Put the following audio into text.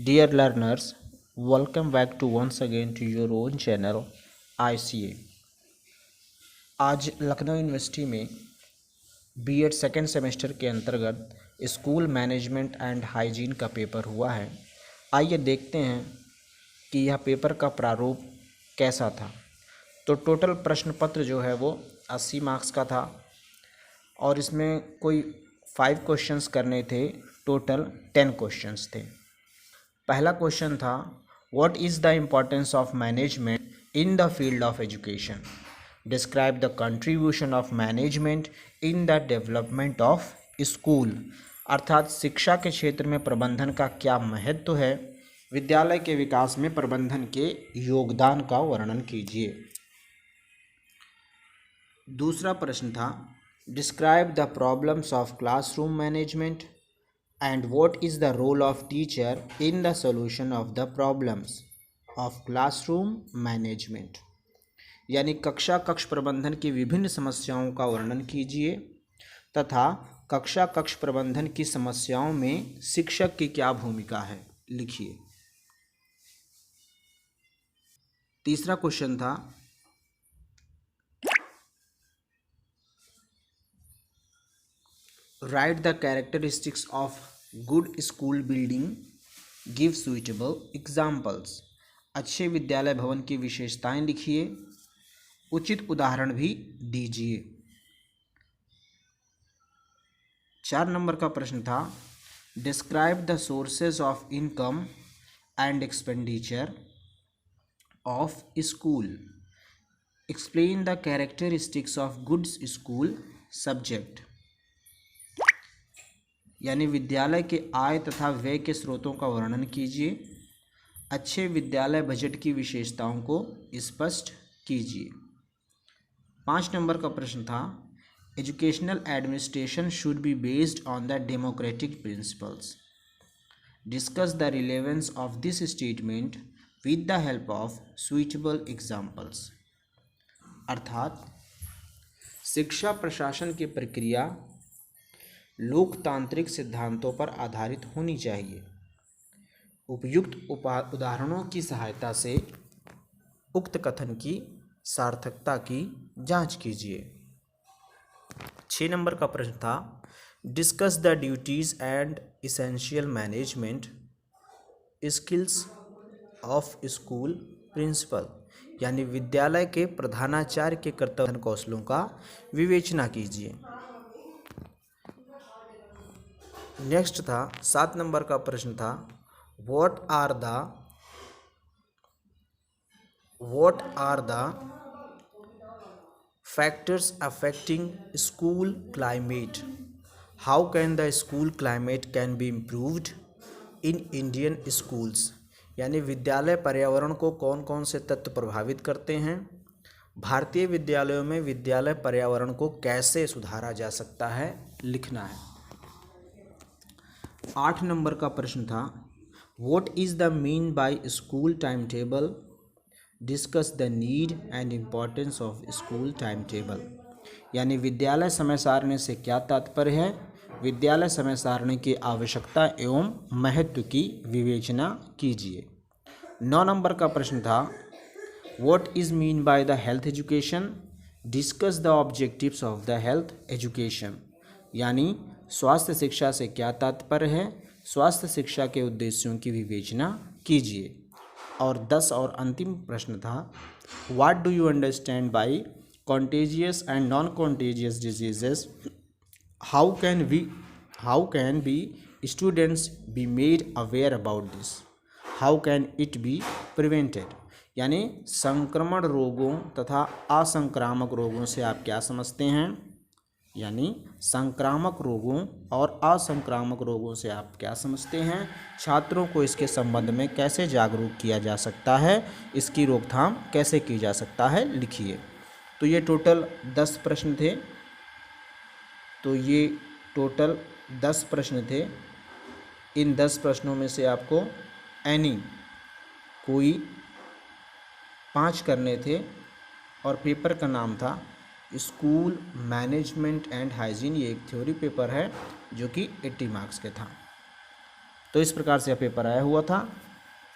Dear learners, welcome back to once again to your own channel ICA। आज Lucknow university में BEd second semester के अंतर्गत school management and hygiene का paper हुआ है। आइए देखते हैं कि यह पेपर का प्रारूप कैसा था। तो टोटल प्रश्न पत्र जो है वो 80 मार्क्स का था और इसमें कोई 5 क्वेश्चंस करने थे, टोटल 10 क्वेश्चंस थे। पहला क्वेश्चन था, what is the importance of management in the field of education, describe the contribution of management in the development of school. अर्थात शिक्षा के क्षेत्र में प्रबंधन का क्या महत्व है, विद्यालय के विकास में प्रबंधन के योगदान का वर्णन कीजिए। दूसरा प्रश्न था, describe the problems of classroom management and what is the role of teacher in the solution of the problems of classroom management। यानी कक्ष प्रबंधन की विभिन्न समस्याओं का वर्णन कीजिए तथा कक्ष प्रबंधन की समस्याओं में शिक्षक की क्या भूमिका है, लिखिए। तीसरा क्वेश्चन था, right the characteristics of good school building, give suitable examples. अच्छे विद्यालय भवन की विशेषताएं लिखिए, उचित उदाहरण भी दीजिए। 4 नंबर का प्रश्न था, describe the sources of income and expenditure of school, explain the characteristics of goods school subject. यानी विद्यालय के आय तथा व्यय के स्रोतों का वर्णन कीजिए, अच्छे विद्यालय बजट की विशेषताओं को स्पष्ट कीजिए। 5 नंबर का प्रश्न था, educational administration should be based on the democratic principles, discuss the relevance of this statement with the help of suitable examples. अर्थात शिक्षा प्रशासन की प्रक्रिया लोकतांत्रिक सिद्धांतों पर आधारित होनी चाहिए। उपयुक्त उदाहरणों की सहायता से उक्त कथन की सार्थकता की जांच कीजिए। 6 नंबर का प्रश्न था, discuss the duties and essential management skills of school principal. यानी विद्यालय के प्रधानाचार्य के कर्तव्य कौशलों का विवेचना कीजिए। नेक्स्ट था 7 नंबर का प्रश्न था, what are the factors affecting school climate, how can the school climate can be improved in Indian schools. यानी विद्यालय पर्यावरण को कौन कौन से तत्व प्रभावित करते हैं, भारतीय विद्यालयों में विद्यालय पर्यावरण को कैसे सुधारा जा सकता है, लिखना है। 8 नंबर का प्रश्न था, what is the mean by school time table, discuss the need and importance of school time table. यानी विद्यालय समय सारणी से क्या तात्पर्य है, विद्यालय समय सारणी की आवश्यकता एवं महत्व की विवेचना कीजिए। 9 नंबर का प्रश्न था, what is mean by the health education, discuss the objectives of the health education. यानी स्वास्थ्य शिक्षा से क्या तात्पर्य है, स्वास्थ्य शिक्षा के उद्देश्यों की विवेचना कीजिए। और 10 और अंतिम प्रश्न था, what do you understand by contagious and non contagious diseases, how can be students be made aware about this, how can it be prevented. यानी संक्रमण रोगों तथा असंक्रामक रोगों से आप क्या समझते हैं, यानी संक्रामक रोगों और असंक्रामक रोगों से आप क्या समझते हैं, छात्रों को इसके संबंध में कैसे जागरूक किया जा सकता है, इसकी रोकथाम कैसे की जा सकता है, लिखिए। तो ये टोटल 10 प्रश्न थे। इन 10 प्रश्नों में से आपको कोई 5 करने थे और पेपर का नाम था स्कूल मैनेजमेंट एंड हाइजीन। ये एक थ्योरी पेपर है जो कि 80 मार्क्स के था। तो तो इस प्रकार से यह पेपर आया हुआ था।